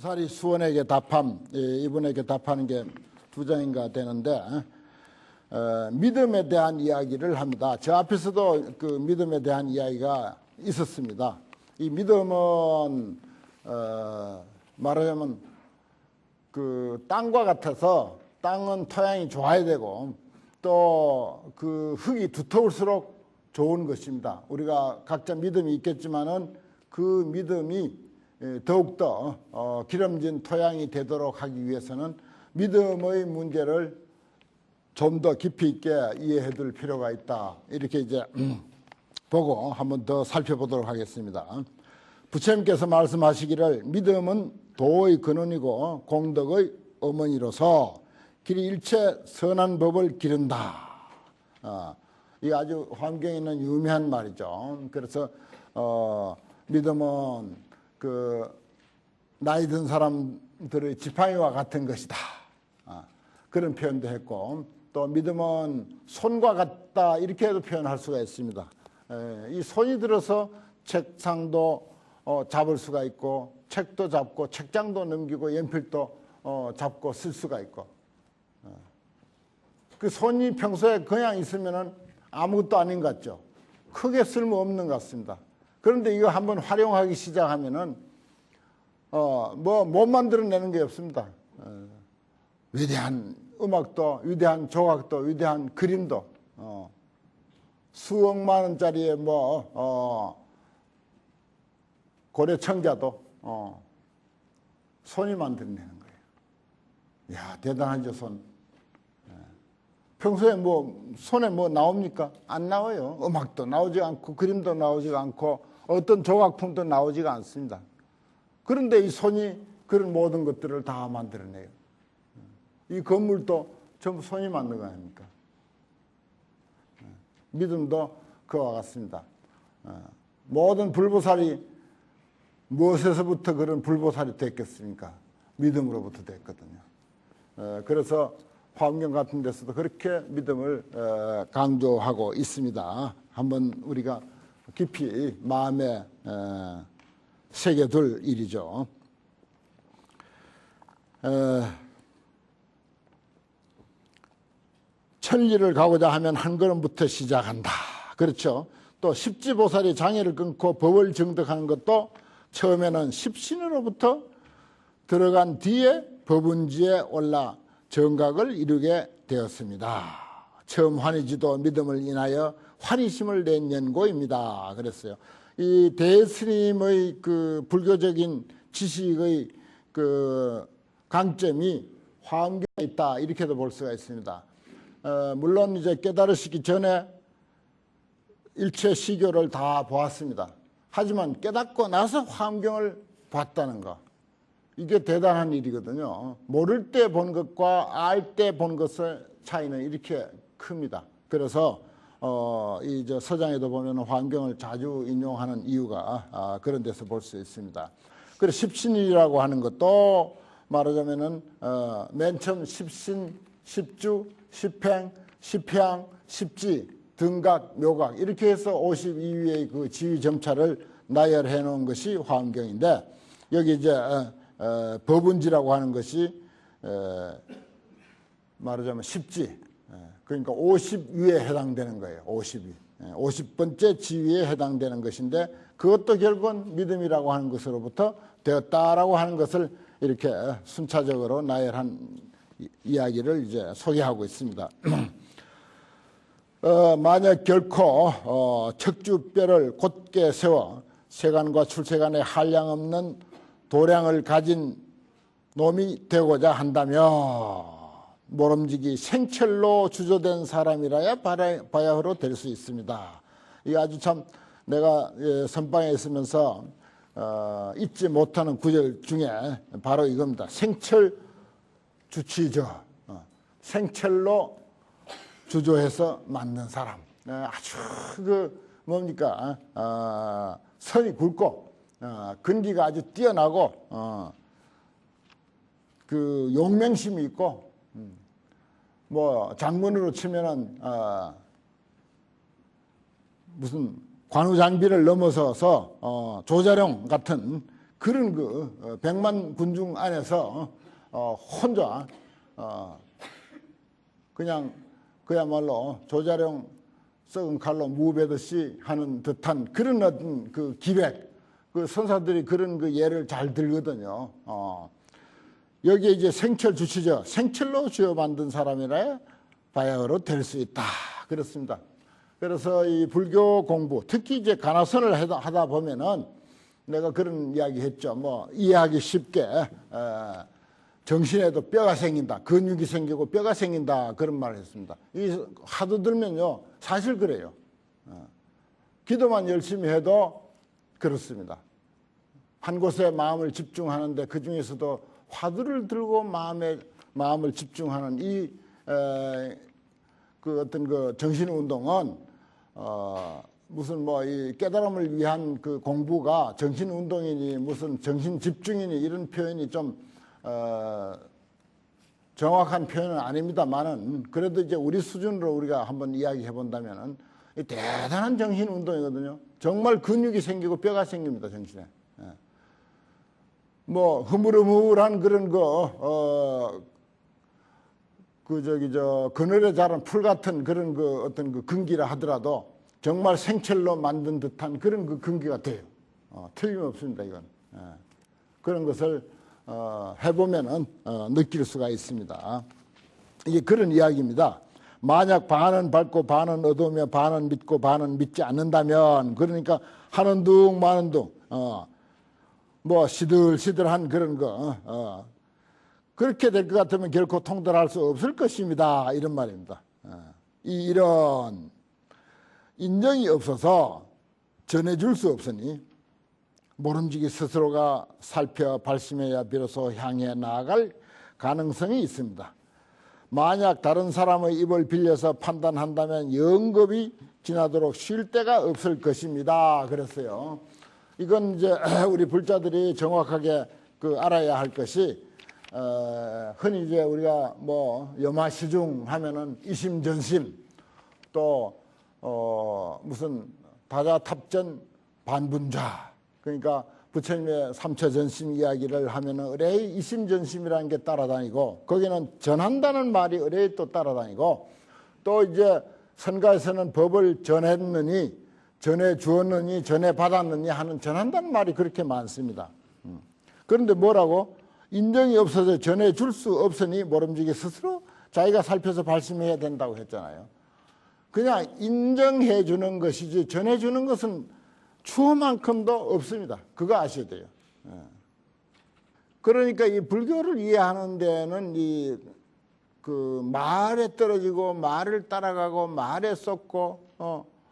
불보살이 수원에게 답함, 이분에게 답하는 게 두 장인가 되는데 믿음에 대한 이야기를 합니다. 저 앞에서도 그 믿음에 대한 이야기가 있었습니다. 이 믿음은 말하자면 그 땅과 같아서 땅은 토양이 좋아야 되고 또 그 흙이 두터울수록 좋은 것입니다. 우리가 각자 믿음이 있겠지만은 그 믿음이 더욱더 기름진 토양이 되도록 하기 위해서는 믿음의 문제를 좀 더 깊이 있게 이해해 둘 필요가 있다. 이렇게 이제 보고 한번 더 살펴보도록 하겠습니다. 부처님께서 말씀하시기를 믿음은 도의 근원이고 공덕의 어머니로서 길이 일체 선한 법을 기른다. 이 아주 환경에 있는 유명한 말이죠. 그래서 믿음은 그 나이 든 사람들의 지팡이와 같은 것이다. 그런 표현도 했고 또 믿음은 손과 같다 이렇게도 표현할 수가 있습니다. 이 손이 들어서 책상도 잡을 수가 있고 책도 잡고 책장도 넘기고 연필도 잡고 쓸 수가 있고 그 손이 평소에 그냥 있으면은 아무것도 아닌 것 같죠. 크게 쓸모없는 것 같습니다. 그런데 이거 한번 활용하기 시작하면은 뭐 못 만들어내는 게 없습니다. 위대한 음악도, 위대한 조각도, 위대한 그림도, 수억만 원짜리의 고래 청자도 손이 만들어내는 거예요. 이야, 대단하죠, 손. 평소에 손에 나옵니까? 안 나와요. 음악도 나오지 않고, 그림도 나오지가 않고, 어떤 조각품도 나오지가 않습니다. 그런데 이 손이 그런 모든 것들을 다 만들어내요. 이 건물도 전부 손이 만든 거 아닙니까? 믿음도 그와 같습니다. 모든 불보살이 무엇에서부터 그런 불보살이 됐겠습니까? 믿음으로부터 됐거든요. 그래서 화엄경 같은 데서도 그렇게 믿음을 강조하고 있습니다. 한번 우리가 깊이 마음에 새겨둘 일이죠. 천리를 가고자 하면 한 걸음부터 시작한다. 그렇죠. 또 십지보살이 장애를 끊고 법을 정득하는 것도 처음에는 십신으로부터 들어간 뒤에 법운지에 올라 정각을 이루게 되었습니다. 처음 환희지도 믿음을 인하여 환희심을 낸 연고입니다. 그랬어요. 이 대스님의 그 불교적인 지식의 그 강점이 화엄경에 있다. 이렇게도 볼 수가 있습니다. 물론 이제 깨달으시기 전에 일체 시교를 다 보았습니다. 하지만 깨닫고 나서 화엄경을 봤다는 거. 이게 대단한 일이거든요. 모를 때 본 것과 알 때 본 것의 차이는 이렇게 큽니다. 그래서 이 서장에도 보면 화엄경을 자주 인용하는 이유가 그런 데서 볼 수 있습니다. 그리고 십신이라고 하는 것도 말하자면은 맨 처음 십신, 십주, 십행, 십향, 십지, 등각, 묘각 이렇게 해서 52위의 그 지위 점차를 나열해 놓은 것이 화엄경인데 여기 이제 법운지라고 하는 것이 말하자면 십지, 그러니까 50위에 해당되는 거예요. 50위. 50번째 지위에 해당되는 것인데 그것도 결국은 믿음이라고 하는 것으로부터 되었다라고 하는 것을 이렇게 순차적으로 나열한 이야기를 이제 소개하고 있습니다. 만약 결코 척주뼈를 곧게 세워 세간과 출세간에 한량없는 도량을 가진 놈이 되고자 한다면 모름지기 생철로 주조된 사람이라야 바야흐로 될 수 있습니다. 이 아주 참 내가 선방에 있으면서 잊지 못하는 구절 중에 바로 이겁니다. 생철 주치저, 생철로 주조해서 만든 사람. 아주 뭡니까? 선이 굵고 근기가 아주 뛰어나고 그 용맹심이 있고 장문으로 치면은 무슨 관우장비를 넘어서서 조자룡 같은 그런 그 100만 군중 안에서 혼자 그냥 그야말로 조자룡 썩은 칼로 무베듯이 하는 듯한 그런 어떤 그 기백, 그 선사들이 그런 그 예를 잘 들거든요. 여기에 이제 생철 주치죠. 생철로 지어 만든 사람이라 바야흐로 될 수 있다. 그렇습니다. 그래서 이 불교 공부, 특히 이제 가나선을 하다 보면은 내가 그런 이야기 했죠. 뭐 이해하기 쉽게 정신에도 뼈가 생긴다, 근육이 생기고 뼈가 생긴다, 그런 말을 했습니다. 이 하도 들면요, 사실 그래요. 기도만 열심히 해도 그렇습니다. 한 곳에 마음을 집중하는데 그 중에서도 화두를 들고 마음을 집중하는 그 어떤 그 정신 운동은 무슨 뭐 이 깨달음을 위한 그 공부가 정신 운동이니 무슨 정신 집중이니 이런 표현이 좀 정확한 표현은 아닙니다만은 그래도 이제 우리 수준으로 우리가 한번 이야기해 본다면은 대단한 정신 운동이거든요. 정말 근육이 생기고 뼈가 생깁니다, 정신에. 뭐 흐물흐물한 그런 그늘에 자란 풀 같은 그런 그 어떤 그 근기라 하더라도 정말 생철로 만든 듯한 그런 그 근기가 돼요. 틀림없습니다, 이건. 그런 것을 해보면은 느낄 수가 있습니다. 이게 그런 이야기입니다. 만약 반은 밝고 반은 어두우며 반은 믿고 반은 믿지 않는다면, 그러니까 하는 둥 마는 둥, 뭐 시들시들한 그런 거, 그렇게 될 것 같으면 결코 통달할 수 없을 것입니다. 이런 말입니다. 이런 인정이 없어서 전해줄 수 없으니 모름지기 스스로가 살펴 발심해야 비로소 향해 나아갈 가능성이 있습니다. 만약 다른 사람의 입을 빌려서 판단한다면 영겁이 지나도록 쉴 데가 없을 것입니다. 그랬어요. 이건 이제 우리 불자들이 정확하게 알아야 할 것이, 흔히 이제 우리가 뭐 염화시중 하면은 이심전심, 또 무슨 다자탑전 반분자, 그러니까 부처님의 삼처전심 이야기를 하면은 의뢰의 이심전심이라는 게 따라다니고, 거기는 전한다는 말이 의뢰의 또 따라다니고, 또 이제 선가에서는 법을 전했느니, 전해 주었느니, 전해 받았느니 하는 전한다는 말이 그렇게 많습니다. 그런데 뭐라고? 인정이 없어서 전해 줄 수 없으니 모름지기 스스로 자기가 살펴서 발심해야 된다고 했잖아요. 그냥 인정해 주는 것이지 전해 주는 것은 추호만큼도 없습니다. 그거 아셔야 돼요. 그러니까 이 불교를 이해하는 데는 그 말에 떨어지고 말을 따라가고 말에 쏟고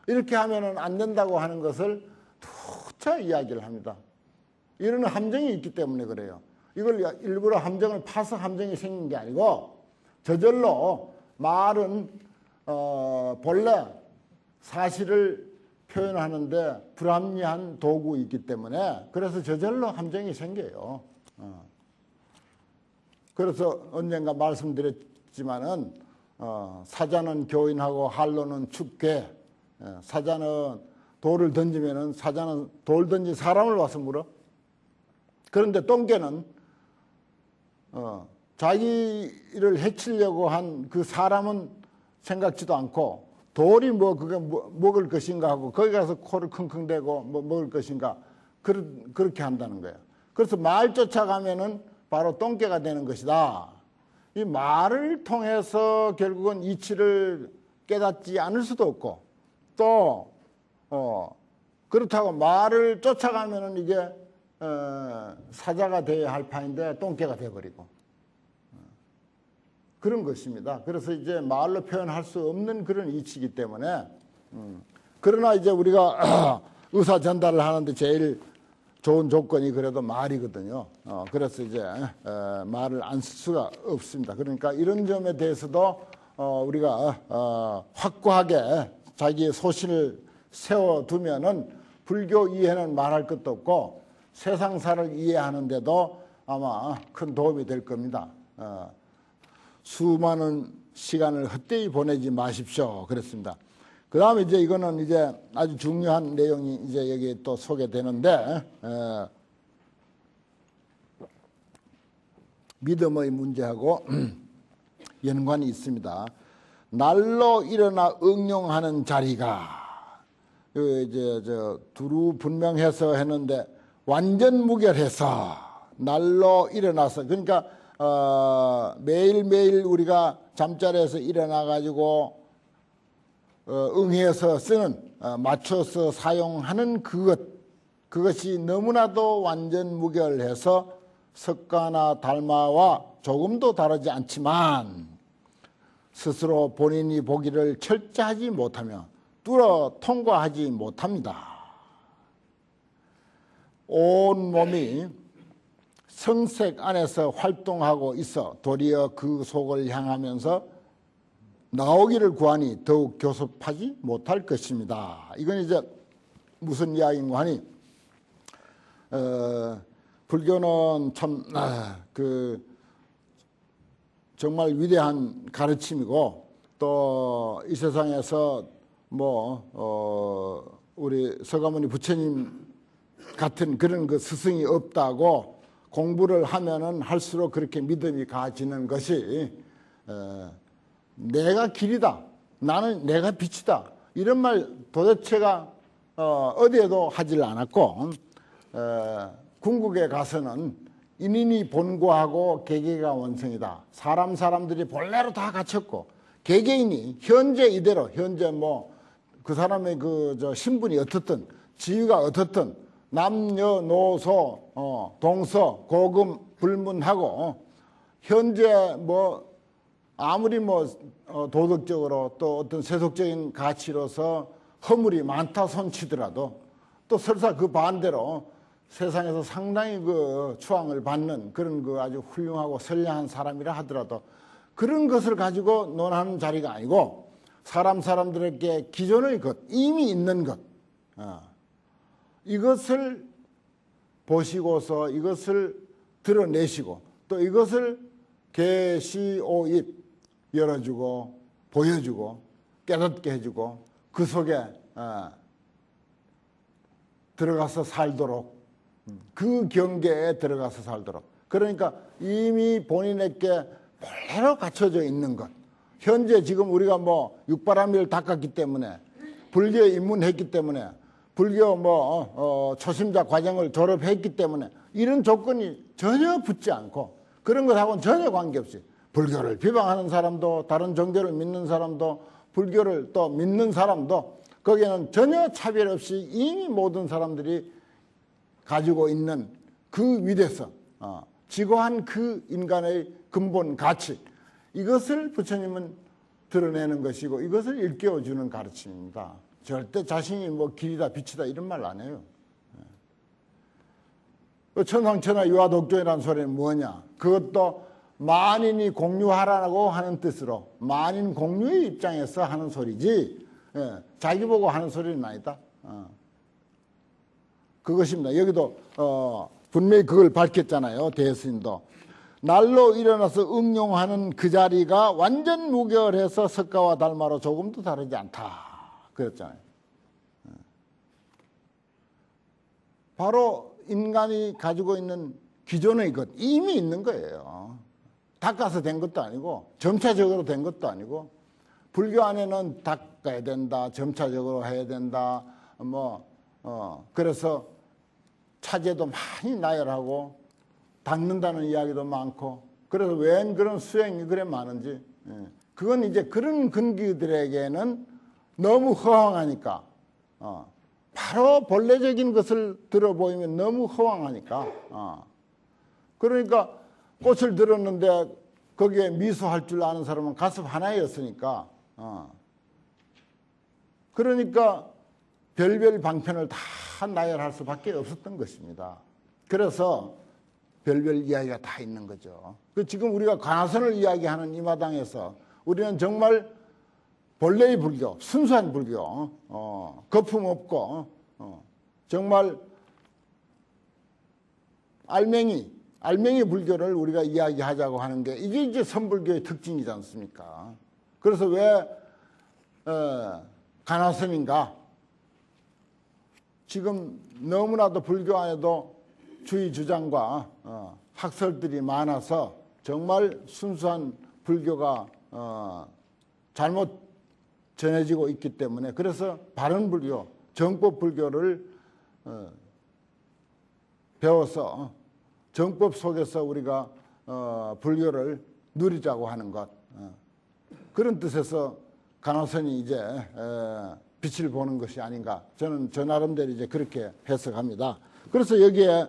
이렇게 하면은 안 된다고 하는 것을 투차 이야기를 합니다. 이런 함정이 있기 때문에 그래요. 이걸 일부러 함정을 파서 함정이 생긴 게 아니고, 저절로 말은 본래 사실을 표현하는데 불합리한 도구이기 때문에 그래서 저절로 함정이 생겨요. 그래서 언젠가 말씀드렸지만은 사자는 교인하고 한로는 축괴. 사자는 돌을 던지면은 사자는 돌 던진 사람을 와서 물어. 그런데 똥개는 자기를 해치려고 한 그 사람은 생각지도 않고, 돌이 그게 먹을 것인가 하고 거기 가서 코를 킁킁대고 먹을 것인가, 그렇게 한다는 거예요. 그래서 말 쫓아가면은 바로 똥개가 되는 것이다. 이 말을 통해서 결국은 이치를 깨닫지 않을 수도 없고, 또 그렇다고 말을 쫓아가면은 이게 사자가 되어야 할 판인데 똥개가 되어버리고, 그런 것입니다. 그래서 이제 말로 표현할 수 없는 그런 이치이기 때문에, 그러나 이제 우리가 의사 전달을 하는데 제일 좋은 조건이 그래도 말이거든요. 그래서 이제 말을 안 쓸 수가 없습니다. 그러니까 이런 점에 대해서도 우리가 확고하게 자기의 소신을 세워두면은 불교 이해는 말할 것도 없고 세상사를 이해하는데도 아마 큰 도움이 될 겁니다. 수많은 시간을 헛되이 보내지 마십시오. 그랬습니다. 그 다음에 이제 이거는 이제 아주 중요한 내용이 이제 여기 또 소개되는데, 믿음의 문제하고 연관이 있습니다. 날로 일어나 응용하는 자리가 두루 분명해서 했는데 완전 무결해서 날로 일어나서 그러니까 매일매일 우리가 잠자리에서 일어나 가지고 응해서 쓰는 맞춰서 사용하는 그것이 너무나도 완전 무결해서 석가나 달마와 조금도 다르지 않지만 스스로 본인이 보기를 철저하지 못하며 뚫어 통과하지 못합니다. 온 몸이 성색 안에서 활동하고 있어 도리어 그 속을 향하면서 나오기를 구하니 더욱 교섭하지 못할 것입니다. 이건 이제 무슨 이야기인가 하니 불교는 참 정말 위대한 가르침이고 또 이 세상에서 우리 서가모니 부처님 같은 그런 그 스승이 없다고 공부를 하면은 할수록 그렇게 믿음이 가지는 것이 내가 길이다, 나는 내가 빛이다 이런 말 도대체가 어디에도 하질 않았고 궁극에 가서는 인인이 본고하고 개개가 원성이다. 사람들이 본래로 다 갖췄고 개개인이 현재 이대로 현재 그 사람의 신분이 어떻든 지위가 어떻든 남녀노소 동서 고금 불문하고 현재 아무리 도덕적으로 또 어떤 세속적인 가치로서 허물이 많다 손치더라도 또 설사 그 반대로 세상에서 상당히 추앙을 받는 그런 아주 훌륭하고 선량한 사람이라 하더라도 그런 것을 가지고 논하는 자리가 아니고 사람들에게 기존의 것, 이미 있는 것, 이것을 보시고서 이것을 드러내시고 또 이것을 계시오입 열어주고 보여주고 깨닫게 해주고 그 속에 들어가서 살도록 그 경계에 들어가서 살도록 그러니까 이미 본인에게 본래로 갖춰져 있는 것 현재 지금 우리가 육바라밀을 닦았기 때문에 불교에 입문했기 때문에 불교 초심자 과정을 졸업했기 때문에 이런 조건이 전혀 붙지 않고 그런 것하고는 전혀 관계없이 불교를 비방하는 사람도 다른 종교를 믿는 사람도 불교를 또 믿는 사람도 거기에는 전혀 차별 없이 이미 모든 사람들이 가지고 있는 그 위대성, 지고한 그 인간의 근본 가치 이것을 부처님은 드러내는 것이고 이것을 일깨워주는 가르침입니다. 절대 자신이 길이다 빛이다 이런 말 안 해요. 천상천하 유아독존이라는 소리는 뭐냐? 그것도 만인이 공유하라고 하는 뜻으로 만인 공유의 입장에서 하는 소리지 자기 보고 하는 소리는 아니다. 그것입니다. 여기도 분명히 그걸 밝혔잖아요. 대스님도. 날로 일어나서 응용하는 그 자리가 완전 무결해서 석가와 달마로 조금도 다르지 않다. 그랬잖아요. 바로 인간이 가지고 있는 기존의 것, 이미 있는 거예요. 닦아서 된 것도 아니고 점차적으로 된 것도 아니고 불교 안에는 닦아야 된다, 점차적으로 해야 된다. 그래서 차제도 많이 나열하고 닦는다는 이야기도 많고 그래서 웬 그런 수행이 그래 많은지 그건 이제 그런 근기들에게는 너무 허황하니까 바로 본래적인 것을 들어보이면 너무 허황하니까 그러니까 꽃을 들었는데 거기에 미소할 줄 아는 사람은 가슴 하나였으니까 그러니까 별별 방편을 다 나열할 수밖에 없었던 것입니다. 그래서 별별 이야기가 다 있는 거죠. 지금 우리가 관화선을 이야기하는 이 마당에서 우리는 정말 본래의 불교, 순수한 불교, 거품 없고 정말 알맹이 불교를 우리가 이야기하자고 하는 게 이게 이제 선불교의 특징이지 않습니까? 그래서 왜 관화선인가? 지금 너무나도 불교 안에도 주의 주장과 학설들이 많아서 정말 순수한 불교가 잘못 전해지고 있기 때문에, 그래서 바른 불교, 정법 불교를 배워서 정법 속에서 우리가 불교를 누리자고 하는 것, 그런 뜻에서 간화선이 이제 빛을 보는 것이 아닌가, 저는 저 나름대로 이제 그렇게 해석합니다. 그래서 여기에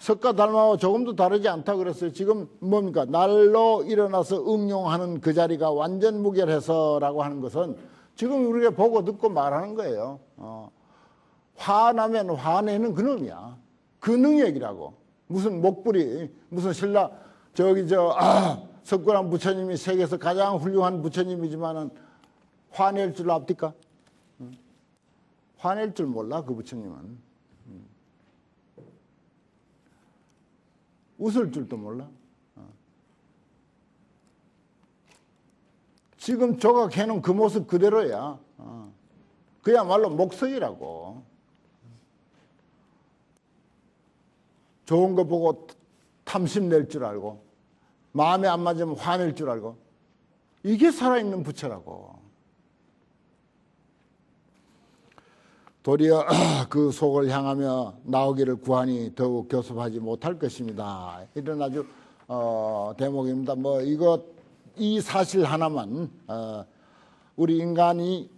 석가 달마와 조금도 다르지 않다 그랬어요. 지금 뭡니까? 날로 일어나서 응용하는 그 자리가 완전 무결해서라고 하는 것은 지금 우리가 보고 듣고 말하는 거예요. 화나면 화내는 그놈이야. 그 능력이라고. 무슨 목불이, 무슨 신라, 석굴암 부처님이 세계에서 가장 훌륭한 부처님이지만은 화낼 줄 압니까? 화낼 줄 몰라, 그 부처님은. 웃을 줄도 몰라. 지금 조각해놓은 그 모습 그대로야. 그야말로 목석이라고. 좋은 거 보고 탐심 낼 줄 알고, 마음에 안 맞으면 화낼 줄 알고, 이게 살아있는 부처라고. 도리어 그 속을 향하며 나오기를 구하니 더욱 교섭하지 못할 것입니다. 이런 아주 대목입니다. 이 사실 하나만 우리 인간이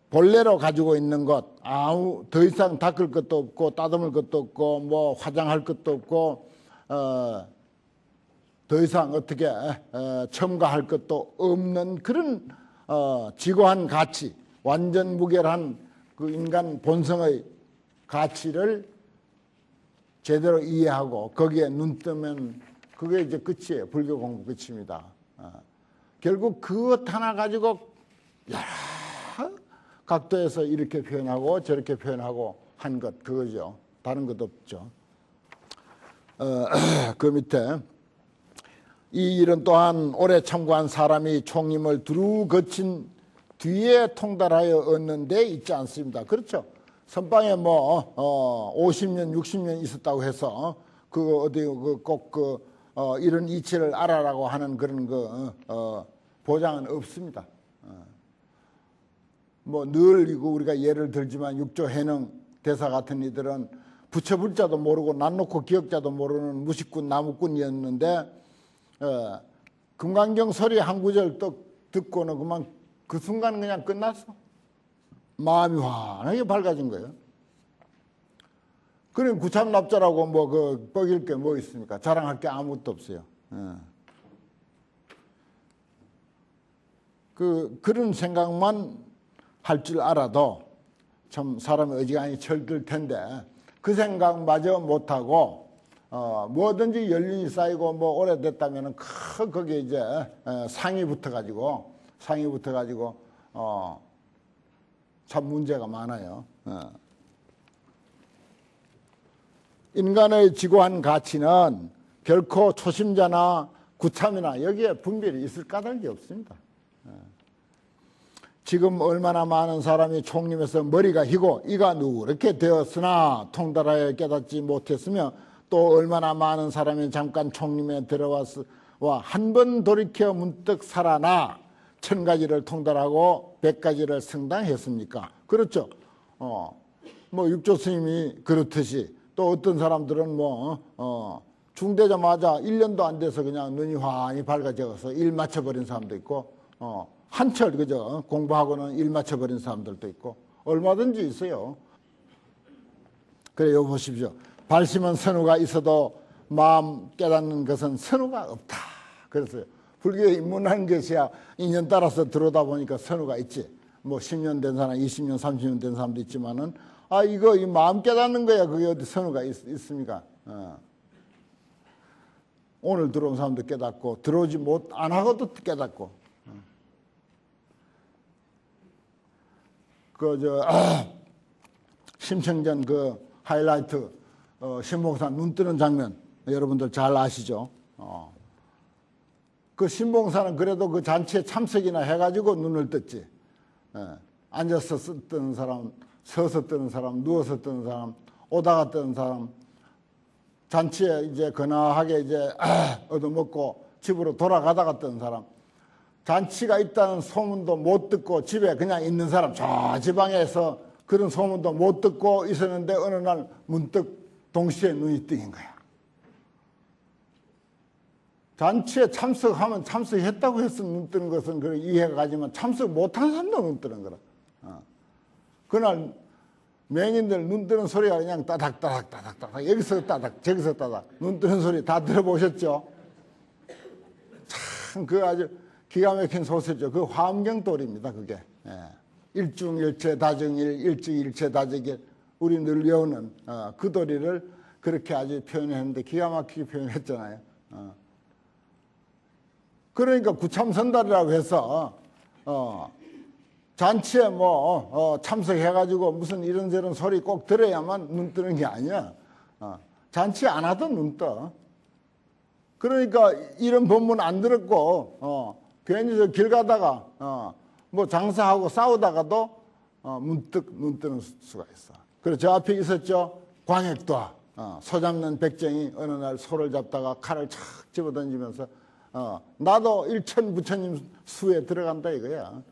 본래로 가지고 있는 것, 더 이상 닦을 것도 없고 따듬을 것도 없고 뭐 화장할 것도 없고 더 이상 어떻게 첨가할 것도 없는 그런 지고한 가치, 완전 무결한 그 인간 본성의 가치를 제대로 이해하고 거기에 눈 뜨면 그게 이제 끝이에요. 불교 공부 끝입니다. 결국 그것 하나 가지고 여러 각도에서 이렇게 표현하고 저렇게 표현하고 한 것, 그거죠. 다른 것 없죠. 그 밑에 이 일은 또한 오래 참고한 사람이 총림을 두루 거친 뒤에 통달하여 얻는 데 있지 않습니다. 그렇죠. 선방에 50년, 60년 있었다고 해서 이런 이치를 알아라고 하는 그런 보장은 없습니다. 늘 우리가 예를 들지만 육조 해능 대사 같은 이들은 부처불자도 모르고 낯놓고 기억자도 모르는 무식꾼 나무꾼이었는데 금강경 소리 한 구절 듣고는 그만 그 순간 그냥 끝났어. 마음이 환하게 밝아진 거예요. 그럼 구참납자라고 뻐길 게 뭐 있습니까? 자랑할 게 아무것도 없어요. 그런 생각만 할 줄 알아도 참 사람의 어지간히 철들 텐데 그 생각마저 못하고 뭐든지 연륜이 쌓이고 오래됐다면은 거기에 이제 상이 붙어가지고 참 문제가 많아요. 인간의 지고한 가치는 결코 초심자나 구참이나 여기에 분별이 있을 까닭이 없습니다. 지금 얼마나 많은 사람이 총림에서 머리가 희고 이가 누렇게 되었으나 통달하여 깨닫지 못했으며 또 얼마나 많은 사람이 잠깐 총림에 들어와서 한 번 돌이켜 문득 살아나 1000가지를 통달하고 100가지를 성당했습니까? 그렇죠. 육조 스님이 그렇듯이 또 어떤 사람들은 중되자마자 1년도 안 돼서 그냥 눈이 환히 밝아져서 일 맞춰버린 사람도 있고 한철 그저 공부하고는 일 맞춰버린 사람들도 있고 얼마든지 있어요. 그래요, 보십시오. 발심은 선우가 있어도 마음 깨닫는 것은 선우가 없다. 그래서 불교에 입문한 것이야 인연 따라서 들어오다 보니까 선우가 있지. 10년 된 사람, 20년, 30년 된 사람도 있지만은 이 마음 깨닫는 거야. 그게 어디 선우가 있습니까? 오늘 들어온 사람도 깨닫고 들어오지 안 하고도 깨닫고. 심청전 하이라이트 신봉사 눈 뜨는 장면 여러분들 잘 아시죠? 그 신봉사는 그래도 그 잔치에 참석이나 해가지고 눈을 떴지. 앉아서 뜨는 사람, 서서 뜨는 사람, 누워서 뜨는 사람, 오다가 뜨는 사람, 잔치에 이제 근하하게 이제 얻어먹고 집으로 돌아가다가 뜬 사람, 잔치가 있다는 소문도 못 듣고 집에 그냥 있는 사람, 저 지방에서 그런 소문도 못 듣고 있었는데 어느 날 문득 동시에 눈이 뜨인 거야. 잔치에 참석하면 참석했다고 해서 눈 뜨는 것은 그런 이해가 가지만 참석 못한 사람도 눈 뜨는 거라. 그날 맹인들 눈 뜨는 소리가 그냥 따닥따닥 여기서 따닥 저기서 따닥 눈 뜨는 소리 다 들어보셨죠? 참 그 아주 기가 막힌 소설이죠. 그 화엄경돌입니다. 그게 일중일체 다정일 일주일체 다정일 우리 늘 외우는 그 도리를 그렇게 아주 표현했는데 기가 막히게 표현했잖아요. 그러니까 구참선달이라고 해서 잔치에 뭐 참석해가지고 무슨 이런저런 소리 꼭 들어야만 눈 뜨는 게 아니야. 잔치 안 하던 눈 떠. 그러니까 이런 법문 안 들었고 괜히 저 길 가다가 뭐 장사하고 싸우다가도 문득 눈 뜨는 수가 있어. 그래서 저 앞에 있었죠. 광역도화. 소 잡는 백정이 어느 날 소를 잡다가 칼을 착 집어던지면서 나도 일천 부처님 수에 들어간다 이거야.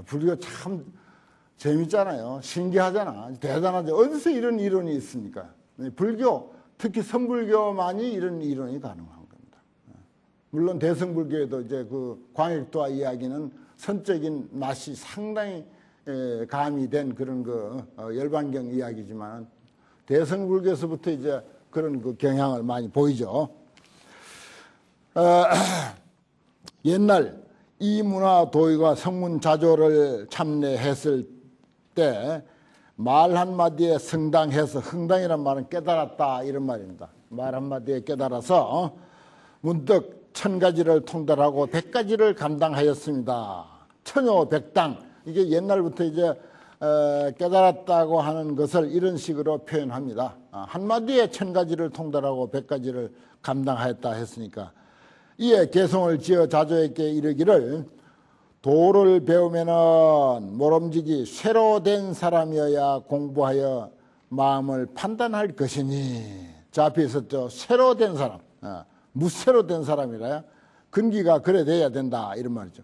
불교 참 재밌잖아요. 신기하잖아. 대단하죠. 어디서 이런 이론이 있습니까? 불교, 특히 선불교만이 이런 이론이 가능한 겁니다. 물론 대승불교에도 이제 그 광역도화 이야기는 선적인 맛이 상당히 가미된 그런 그 열반경 이야기지만 대승불교에서부터 이제 그런 그 경향을 많이 보이죠. 옛날 이문화 도의가 성문자조를 참례했을 때 말 한마디에 성당해서, 흥당이란 말은 깨달았다 이런 말입니다. 말 한마디에 깨달아서 문득 1000가지를 통달하고 100가지를 감당하였습니다. 천효백당, 이게 옛날부터 이제 깨달았다고 하는 것을 이런 식으로 표현합니다. 한마디에 1000가지를 통달하고 100가지를 감당하였다 했으니까 이에 개성을 지어 자조에게 이르기를 도를 배우면은 모름지기 쇠로 된 사람이어야 공부하여 마음을 판단할 것이니. 자, 앞에 있었죠. 쇠로 된 사람, 무쇠로 된 사람이라야 근기가 그래 돼야 된다 이런 말이죠.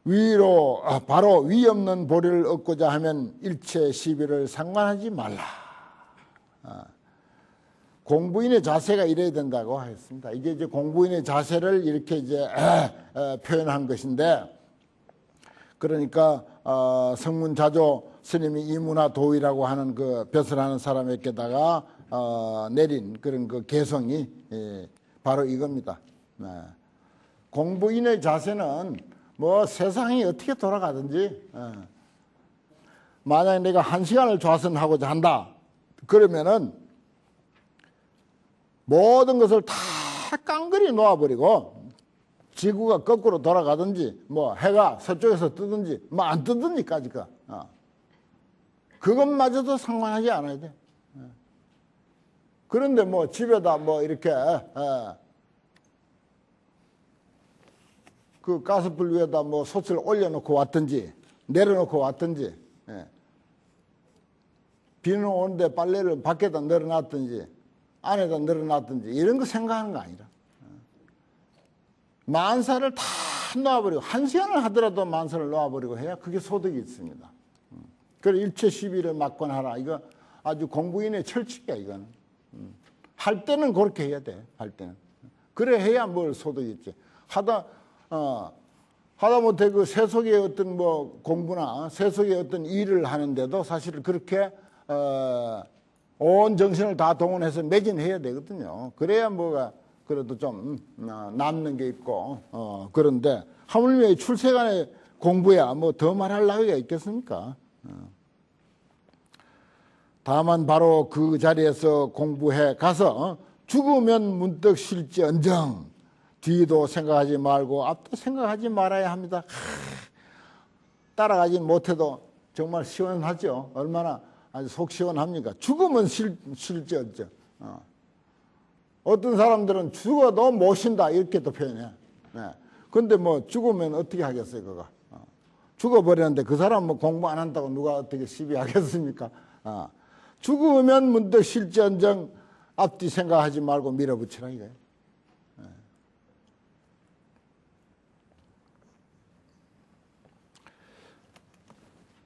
위로 바로 위 없는 보리를 얻고자 하면 일체 시비를 상관하지 말라. 공부인의 자세가 이래야 된다고 했습니다. 이게 이제 공부인의 자세를 이렇게 이제 표현한 것인데, 그러니까 성문자조 스님이 이문화 도의라고 하는 그 벼슬하는 사람에게다가 내린 그런 그 개성이 바로 이겁니다. 공부인의 자세는 뭐 세상이 어떻게 돌아가든지 만약에 내가 1시간을 좌선하고자 한다 그러면은 모든 것을 다 깡그리 놓아버리고 지구가 거꾸로 돌아가든지 뭐 해가 서쪽에서 뜨든지 뭐 안 뜨든지까지 그것마저도 상관하지 않아야 돼. 그런데 뭐 집에다 뭐 이렇게 그 가스불 위에다 뭐 솥을 올려놓고 왔든지 내려놓고 왔든지 비는 오는데 빨래를 밖에다 널어놨든지 안에다 널어놨든지 이런 거 생각하는 거 아니라 만사를 다 놓아버리고 1시간을 하더라도 만사를 놓아버리고 해야 그게 소득이 있습니다. 그래 일체 시비를 막권하라. 이거 아주 공부인의 철칙이야 이거는. 할 때는 그렇게 해야 돼. 할 때는. 그래 해야 뭘 소득이 있지. 하다못해 그 세속의 어떤 뭐 공부나 세속의 어떤 일을 하는데도 사실 그렇게 온 정신을 다 동원해서 매진해야 되거든요. 그래야 뭐가 그래도 좀 남는 게 있고 그런데 하물며 출세간의 공부야 뭐 더 말할 나위가 있겠습니까? 다만 바로 그 자리에서 공부해 가서 죽으면 문득 실지언정 뒤도 생각하지 말고 앞도 생각하지 말아야 합니다. 따라가진 못해도 정말 시원하죠. 얼마나 아주 속 시원합니까? 죽으면 실지언정. 어떤 사람들은 죽어도 못 쉰다 이렇게 또 표현해. 근데 뭐 죽으면 어떻게 하겠어요 그거. 죽어버렸는데 그 사람 뭐 공부 안 한다고 누가 어떻게 시비하겠습니까? 죽으면 문득 실지언정 앞뒤 생각하지 말고 밀어붙이라 이거예요.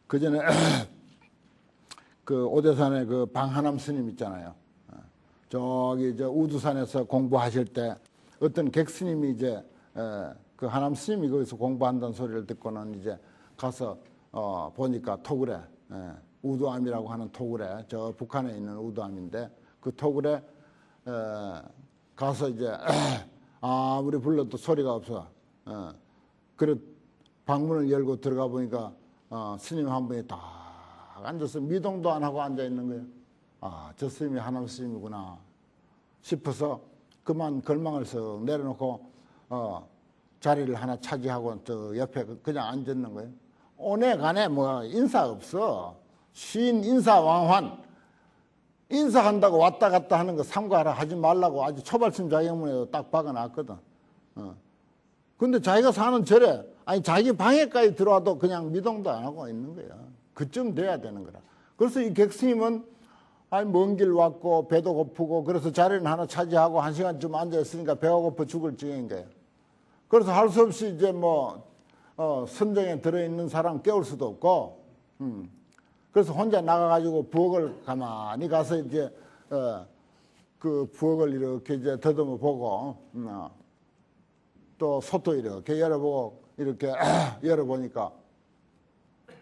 그 전에 그 오대산에 그 방하남 스님 있잖아요. 저기 저 우두산에서 공부하실 때 어떤 객스님이 이제 그 하남 스님이 거기서 공부한다는 소리를 듣고는 이제 가서 보니까 토굴에 우두암이라고 하는 토굴에 저 북한에 있는 우두암인데 그 토굴에 가서 이제 아무리 불러도 소리가 없어. 그래 방문을 열고 들어가 보니까 스님 한 분이 딱 앉아서 미동도 안 하고 앉아 있는 거예요. 아, 저 스님이 하남 스님이구나 싶어서 그만 걸망을 쓱 내려놓고 자리를 하나 차지하고 저 옆에 그냥 앉았는 거예요. 오네 가네 뭐 인사 없어. 쉰 인사왕환. 인사한다고 왔다 갔다 하는 거 삼가하라 하지 말라고 아주 초발심 자격문에 딱 박아놨거든. 근데 자기가 사는 절에 아니 자기 방에까지 들어와도 그냥 미동도 안 하고 있는 거야. 그쯤 돼야 되는 거라. 그래서 이 객스님은 아니 먼 길 왔고 배도 고프고 그래서 자리는 하나 차지하고 1시간쯤 앉아 있으니까 배가 고파 죽을 지경인 거예요. 그래서 할 수 없이 이제 뭐 선정에 들어있는 사람 깨울 수도 없고 그래서 혼자 나가가지고 부엌을 가만히 가서 이제 그 부엌을 이렇게 이제 더듬어 보고 또 솥도 이렇게 열어보고 이렇게 열어보니까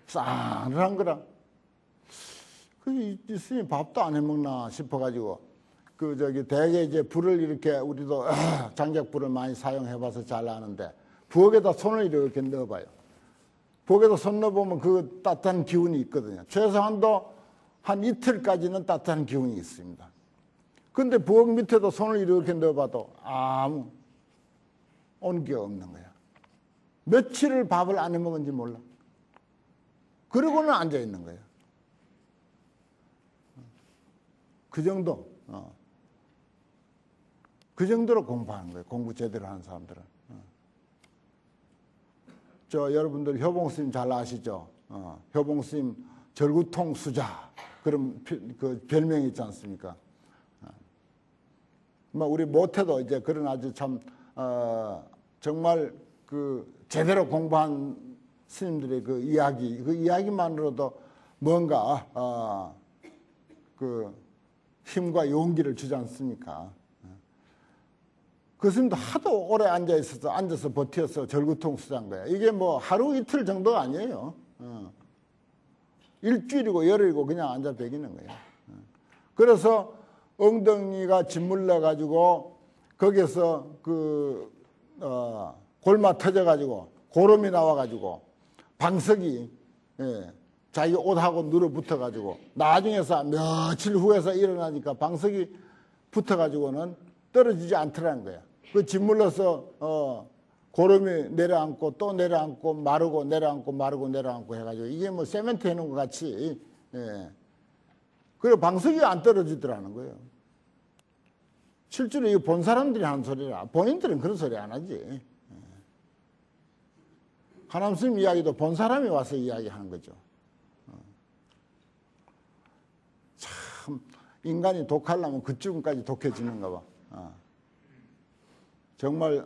싸늘한 거라. 이 스님 밥도 안 해먹나 싶어가지고 그 저기 대개 이제 불을 이렇게 우리도 장작불을 많이 사용해봐서 잘 아는데 부엌에다 손을 이렇게 넣어봐요. 부엌에다 손 넣어보면 그 따뜻한 기운이 있거든요. 최소한도 한 이틀까지는 따뜻한 기운이 있습니다. 근데 부엌 밑에도 손을 이렇게 넣어봐도 아무 온기가 없는 거야. 며칠을 밥을 안 해먹은지 몰라. 그러고는 앉아있는 거예요. 그 정도, 그 정도로 공부하는 거예요. 공부 제대로 하는 사람들은. 여러분들 효봉스님 잘 아시죠? 효봉스님 절구통 수자. 그런 그 별명이 있지 않습니까? 우리 못해도 이제 그런 아주 참, 정말 그 제대로 공부한 스님들의 그 이야기만으로도 뭔가, 그 힘과 용기를 주지 않습니까? 그 스님도 하도 오래 앉아서 버텨서 절구통 수자인 거야. 이게 뭐 하루 이틀 정도가 아니에요. 일주일이고 열흘이고 그냥 앉아 배기는 거예요. 그래서 엉덩이가 짓물러가지고 거기에서 골마 터져가지고 고름이 나와가지고 방석이 자기 옷하고 눌어붙어가지고 나중에서 며칠 후에서 일어나니까 방석이 붙어가지고는 떨어지지 않더라는 거야. 그 짓물러서 고름이 내려앉고 또 내려앉고 마르고 내려앉고 마르고 내려앉고 해가지고 이게 뭐 세멘트 해놓은 것 같이 그리고 방석이 안 떨어지더라는 거예요. 실제로 이거 본 사람들이 하는 소리라. 본인들은 그런 소리 안 하지. 하남 스님 이야기도 본 사람이 와서 이야기하는 거죠. 참 인간이 독하려면 그쯤까지 독해지는가 봐. 정말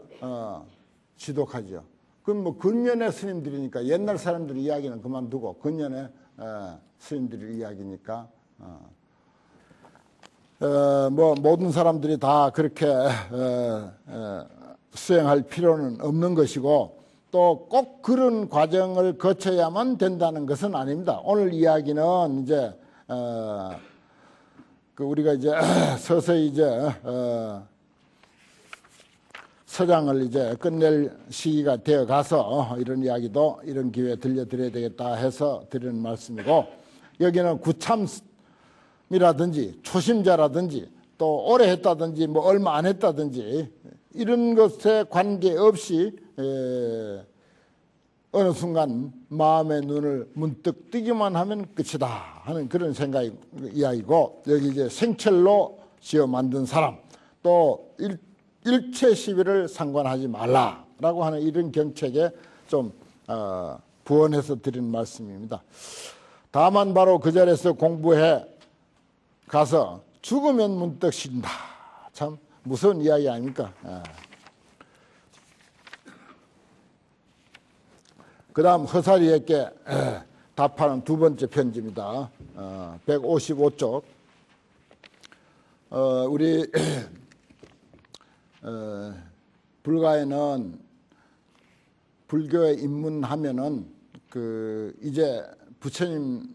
지독하죠. 그럼 뭐 근년의 스님들이니까 옛날 사람들 이야기는 그만두고 근년의 스님들 이야기니까 뭐 모든 사람들이 다 그렇게 수행할 필요는 없는 것이고 또 꼭 그런 과정을 거쳐야만 된다는 것은 아닙니다. 오늘 이야기는 이제 그 우리가 이제 서서히 이제 서장을 이제 끝낼 시기가 되어 가서 이런 이야기도 이런 기회에 들려드려야 되겠다 해서 드리는 말씀이고 여기는 구참이라든지 초심자라든지 또 오래 했다든지 뭐 얼마 안 했다든지 이런 것에 관계없이 어느 순간 마음의 눈을 문득 뜨기만 하면 끝이다 하는 그런 생각이 이야기고 여기 이제 생철로 지어 만든 사람 또 일체 시비를 상관하지 말라라고 하는 이런 경책에 좀 부언해서 드리는 말씀입니다. 다만 바로 그 자리에서 공부해 가서 죽으면 문득 쉰다. 참 무서운 이야기 아닙니까? 그 다음 허사리에게 답하는 두 번째 편지입니다. 155쪽. 우리 불가에는 불교에 입문하면은 이제 부처님에게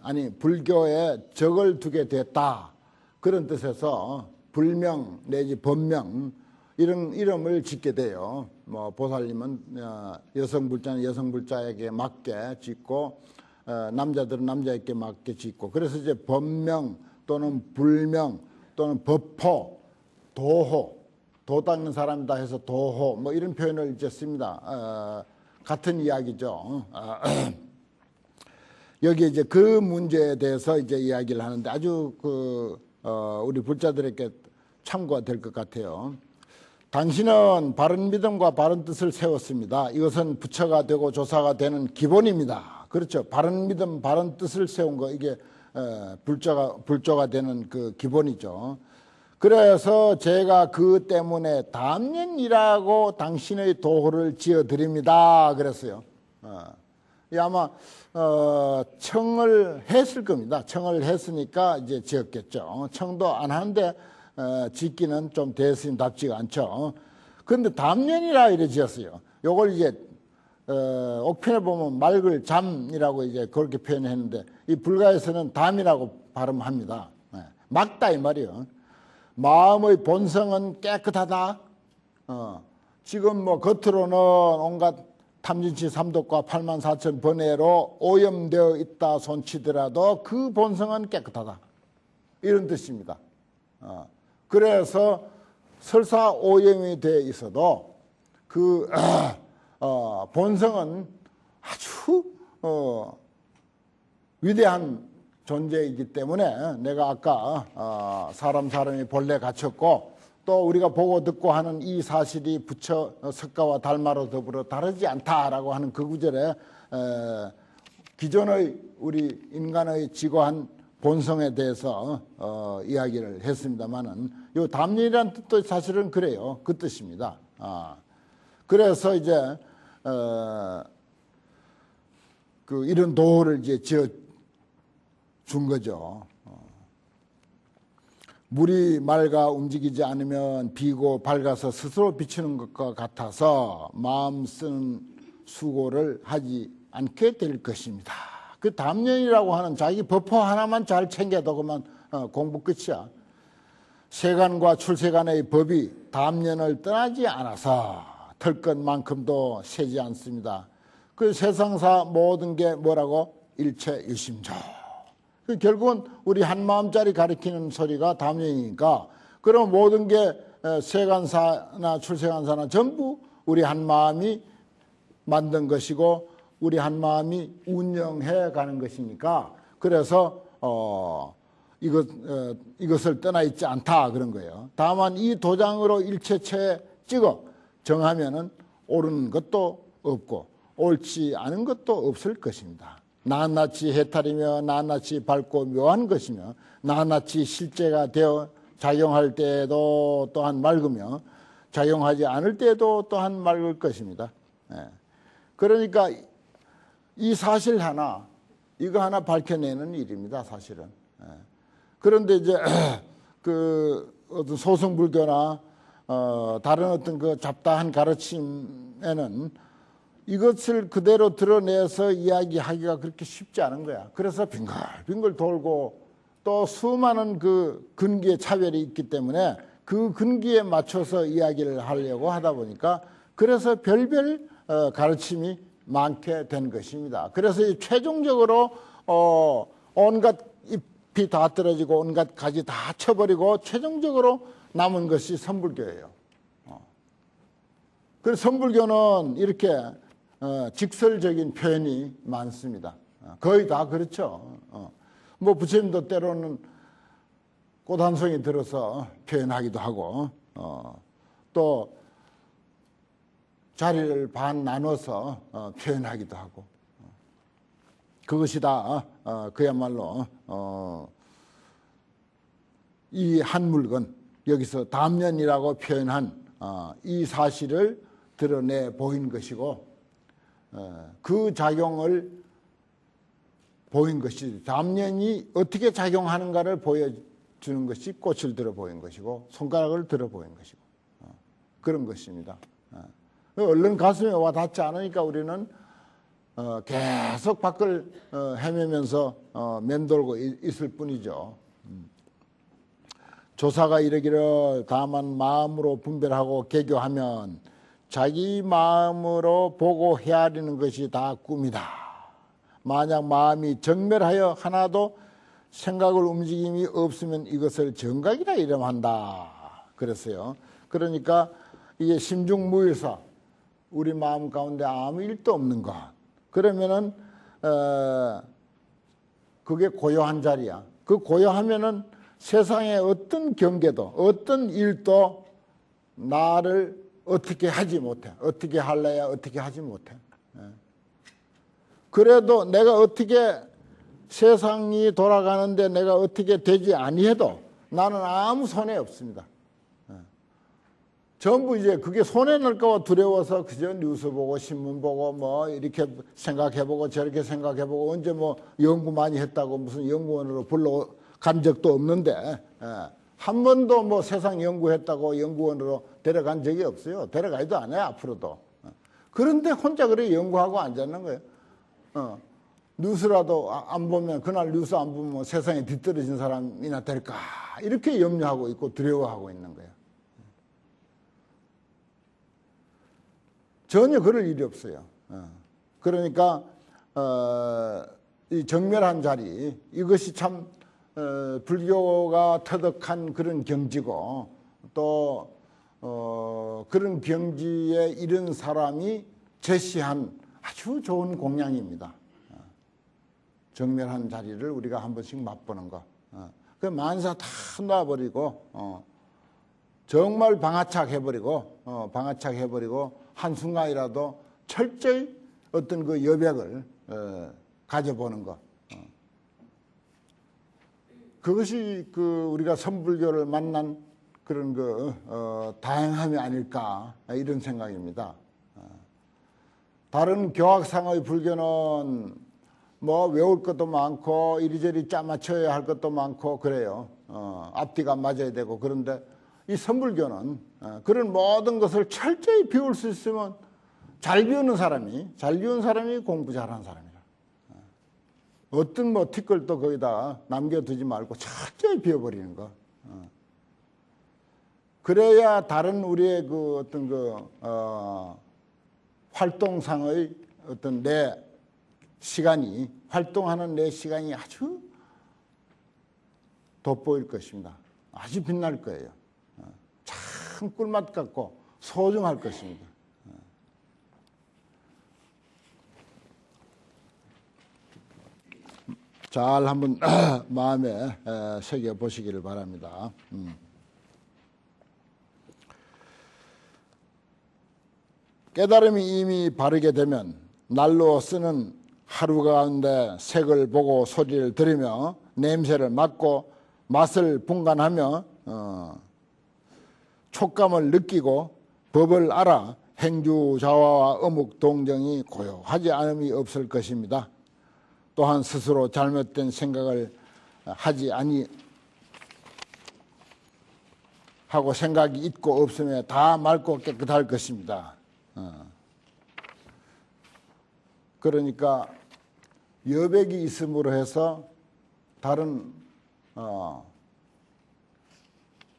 아니 불교에 적을 두게 됐다 그런 뜻에서 불명 내지 법명 이런 이름을 짓게 돼요. 뭐 보살님은 여성불자는 여성불자에게 맞게 짓고 남자들은 남자에게 맞게 짓고 그래서 이제 법명 또는 불명 또는 법호 도호 도 닦는 사람이다 해서 도호 뭐 이런 표현을 이제 씁니다. 같은 이야기죠. 여기 이제 그 문제에 대해서 이제 이야기를 하는데 아주 우리 불자들에게 참고가 될 것 같아요. 당신은 바른 믿음과 바른 뜻을 세웠습니다. 이것은 부처가 되고 조사가 되는 기본입니다. 그렇죠. 바른 믿음, 바른 뜻을 세운 거 이게 불조가 되는 그 기본이죠. 그래서 제가 그 때문에 담년이라고 당신의 도호를 지어드립니다. 그랬어요. 아마 청을 했을 겁니다. 청을 했으니까 이제 지었겠죠. 청도 안 하는데 짓기는 좀 대스님답지가 않죠. 그런데 담년이라 이래 지었어요. 요걸 이제 옥편에 보면 맑을 잠이라고 이제 그렇게 표현했는데 이 불가에서는 담이라고 발음합니다. 맑다 이 말이에요. 마음의 본성은 깨끗하다. 지금 뭐 겉으로는 온갖 탐진치 삼독과 84,000 번뇌로 오염되어 있다 손치더라도 그 본성은 깨끗하다. 이런 뜻입니다. 그래서 설사 오염이 되어 있어도 그 본성은 아주 위대한 존재이기 때문에 내가 아까 사람이 본래 갖췄고 또 우리가 보고 듣고 하는 이 사실이 부처 석가와 달마로 더불어 다르지 않다라고 하는 그 구절에 기존의 우리 인간의 지고한 본성에 대해서 이야기를 했습니다만은 이 담론이라는 뜻도 사실은 그래요. 그 뜻입니다. 그래서 이제 이런 도를 이제 지어 준 거죠. 물이 맑아 움직이지 않으면 비고 밝아서 스스로 비치는 것과 같아서 마음 쓰는 수고를 하지 않게 될 것입니다. 그 담론이라고 하는 자기 법호 하나만 잘 챙겨도 그만 공부 끝이야. 세간과 출세간의 법이 담론을 떠나지 않아서 털 것만큼도 세지 않습니다. 그 세상사 모든 게 뭐라고? 일체 유심조. 결국은 우리 한마음짜리 가리키는 소리가 담론이니까 그럼 모든 게 세간사나 출세간사나 전부 우리 한마음이 만든 것이고 우리 한마음이 운영해 가는 것이니까 그래서 이것을 떠나 있지 않다 그런 거예요. 다만 이 도장으로 일체체 찍어 정하면은 옳은 것도 없고 옳지 않은 것도 없을 것입니다. 낱낱이 해탈이며 낱낱이 밝고 묘한 것이며 낱낱이 실제가 되어 작용할 때에도 또한 맑으며 작용하지 않을 때에도 또한 맑을 것입니다. 그러니까 이 사실 하나 이거 하나 밝혀내는 일입니다. 사실은. 그런데 이제 어떤 소승불교나 다른 어떤 그 잡다한 가르침에는 이것을 그대로 드러내서 이야기하기가 그렇게 쉽지 않은 거야. 그래서 빙글빙글 돌고 또 수많은 그 근기의 차별이 있기 때문에 그 근기에 맞춰서 이야기를 하려고 하다 보니까 그래서 별별 가르침이 많게 된 것입니다. 그래서 최종적으로 온갖 잎이 다 떨어지고 온갖 가지 다 쳐버리고 최종적으로 남은 것이 선불교예요. 그래서 선불교는 이렇게 직설적인 표현이 많습니다. 거의 다 그렇죠. 뭐 부처님도 때로는 꽃 한 송이 들어서 표현하기도 하고 또 자리를 반 나눠서 표현하기도 하고 그것이 다 그야말로 이 한 물건, 여기서 담년이라고 표현한 이 사실을 드러내 보인 것이고, 그 작용을 보인 것이, 담년이 어떻게 작용하는가를 보여주는 것이 꽃을 들어 보인 것이고 손가락을 들어 보인 것이고 그런 것입니다. 얼른 가슴에 와 닿지 않으니까 우리는 계속 밖을 헤매면서 맴돌고 있을 뿐이죠. 조사가 이르기를 다만 마음으로 분별하고 개교하면 자기 마음으로 보고 헤아리는 것이 다 꿈이다. 만약 마음이 정멸하여 하나도 생각을 움직임이 없으면 이것을 정각이라 이름한다. 그랬어요. 그러니까 이게 심중무일사, 우리 마음 가운데 아무 일도 없는 것. 그러면은 그게 고요한 자리야. 그 고요하면은 세상의 어떤 경계도 어떤 일도 나를 어떻게 하지 못해. 어떻게 할래야 어떻게 하지 못해. 그래도 내가 어떻게 세상이 돌아가는데 내가 어떻게 되지 아니해도 나는 아무 손해 없습니다. 전부 이제 그게 손해 날까 봐 두려워서 그저 뉴스 보고 신문 보고 뭐 이렇게 생각해보고 저렇게 생각해보고 언제 뭐 연구 많이 했다고 무슨 연구원으로 불러간 적도 없는데 한 번도 뭐 세상 연구했다고 연구원으로 데려간 적이 없어요. 데려가지도 않아요 앞으로도. 그런데 혼자 그래 연구하고 앉았는 거예요. 뉴스라도 안 보면, 그날 뉴스 안 보면 세상에 뒤떨어진 사람이나 될까 이렇게 염려하고 있고 두려워하고 있는 거예요. 전혀 그럴 일이 없어요. 그러니까 이 정멸한 자리, 이것이 참 불교가 터득한 그런 경지고 또 그런 경지에 이른 사람이 제시한 아주 좋은 공양입니다. 정멸한 자리를 우리가 한 번씩 맛보는 거. 그 만사 다 놔버리고 정말 방아착해버리고 한순간이라도 철저히 어떤 그 여백을 가져보는 것. 그것이 그 우리가 선불교를 만난 그런 그 다행함이 아닐까 이런 생각입니다. 다른 교학상의 불교는 뭐 외울 것도 많고 이리저리 짜맞춰야 할 것도 많고 그래요. 앞뒤가 맞아야 되고. 그런데 이 선불교는 그런 모든 것을 철저히 비울 수 있으면 잘 비우는 사람이 공부 잘하는 사람이라. 어떤 뭐 티끌도 거기다 남겨두지 말고 철저히 비워버리는 거. 그래야 다른 우리의 그 어떤 그 활동상의 어떤 내 시간이, 활동하는 내 시간이 아주 돋보일 것입니다. 아주 빛날 거예요. 참 꿀맛 같고 소중할 것입니다. 잘 한번 마음에 새겨 보시기를 바랍니다. 깨달음이 이미 바르게 되면 날로 쓰는 하루 가운데 색을 보고 소리를 들으며 냄새를 맡고 맛을 분간하며 촉감을 느끼고 법을 알아 행주자화와 어묵동정이 고요하지 않음이 없을 것입니다. 또한 스스로 잘못된 생각을 하지 아니하고 생각이 있고 없음에 다 맑고 깨끗할 것입니다. 그러니까 여백이 있음으로 해서 다른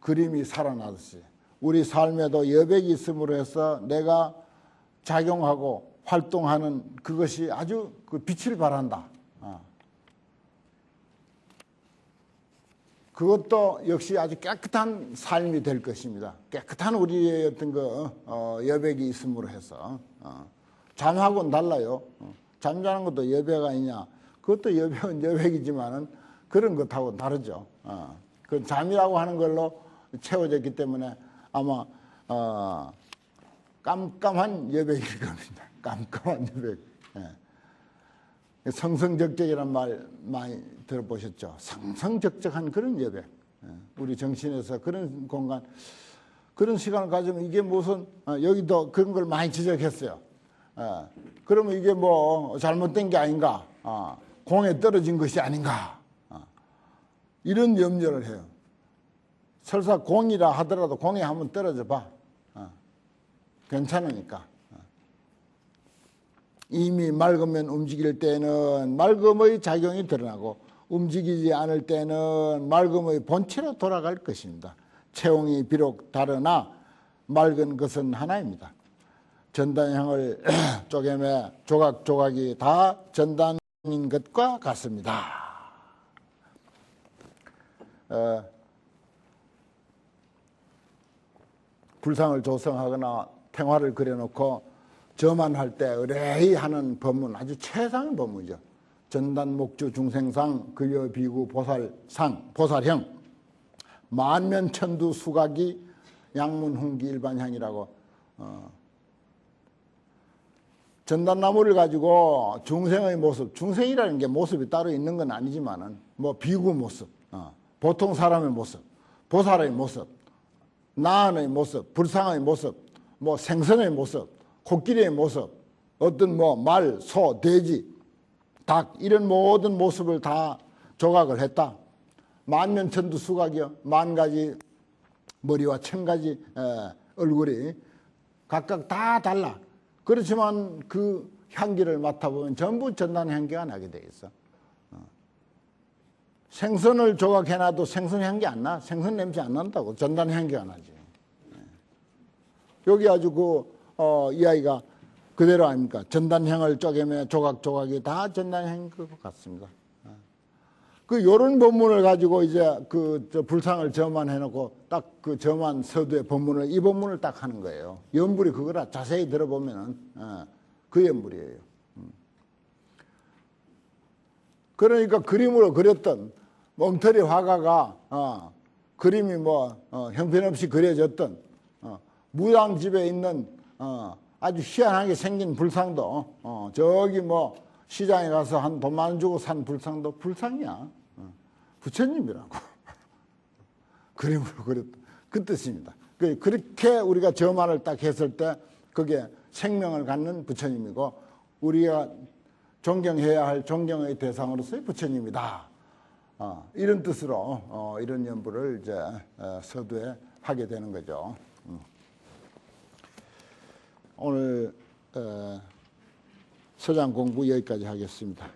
그림이 살아나듯이 우리 삶에도 여백이 있음으로 해서 내가 작용하고 활동하는 그것이 아주 그 빛을 발한다. 그것도 역시 아주 깨끗한 삶이 될 것입니다. 깨끗한 우리의 어떤 그 여백이 있음으로 해서 잠하고는 달라요. 잠자는 것도 여백 아니냐? 그것도 여백은 여백이지만은 그런 것하고 다르죠. 그 잠이라고 하는 걸로 채워졌기 때문에 아마 깜깜한 여백일 겁니다. 깜깜한 여백. 성성적적이라는 말 많이 들어보셨죠? 성성적적한 그런 여백. 우리 정신에서 그런 공간, 그런 시간을 가지면 이게 무슨 여기도 그런 걸 많이 지적했어요. 그러면 이게 뭐 잘못된 게 아닌가, 공에 떨어진 것이 아닌가, 이런 염려를 해요. 설사 공이라 하더라도 공에 한번 떨어져 봐. 괜찮으니까. 이미 맑으면 움직일 때는 맑음의 작용이 드러나고 움직이지 않을 때는 맑음의 본체로 돌아갈 것입니다. 체형이 비록 다르나 맑은 것은 하나입니다. 전단향을 쪼개매 조각조각이 다 전단인 것과 같습니다. 불상을 조성하거나 탱화를 그려놓고 저만 할 때 의뢰히 하는 법문, 아주 최상의 법문이죠. 전단 목주 중생상 그여 비구 보살상 보살형 만면천두 수각이 양문 훈기 일반향이라고, 전단나무를 가지고 중생의 모습, 중생이라는 게 모습이 따로 있는 건 아니지만은 뭐 비구 모습, 보통 사람의 모습, 보살의 모습, 나은의 모습, 불상의 모습, 뭐 생선의 모습, 코끼리의 모습, 어떤 뭐 말, 소, 돼지, 닭 이런 모든 모습을 다 조각을 했다. 만면천두 수각이요. 만 가지 머리와 천 가지 얼굴이 각각 다 달라. 그렇지만 그 향기를 맡아보면 전부 전단 향기가 나게 돼 있어. 생선을 조각해놔도 생선 향기 안 나. 생선 냄새 안 난다고. 전단 향기가 나지. 여기 아주 이 아이가 그대로 아닙니까? 전단향을 쪼개며 조각조각이 다 전단향인 것 같습니다. 요런 법문을 가지고 이제 불상을 점안해놓고 딱 그 점안 서두의 법문을, 이 법문을 딱 하는 거예요. 연불이 그거라. 자세히 들어보면은, 그 연불이에요. 그러니까 그림으로 그렸던 멍터리 화가가, 그림이 형편없이 그려졌던, 무당집에 있는, 아주 희한하게 생긴 불상도, 저기 시장에 가서 한 돈 많이 주고 산 불상도 불상이야. 부처님이라고. 그림으로 그렸다. 그 뜻입니다. 그렇게 우리가 점안을 딱 했을 때 그게 생명을 갖는 부처님이고 우리가 존경해야 할 존경의 대상으로서의 부처님이다. 이런 뜻으로 이런 연부를 이제 서두에 하게 되는 거죠. 오늘 서장 공부 여기까지 하겠습니다.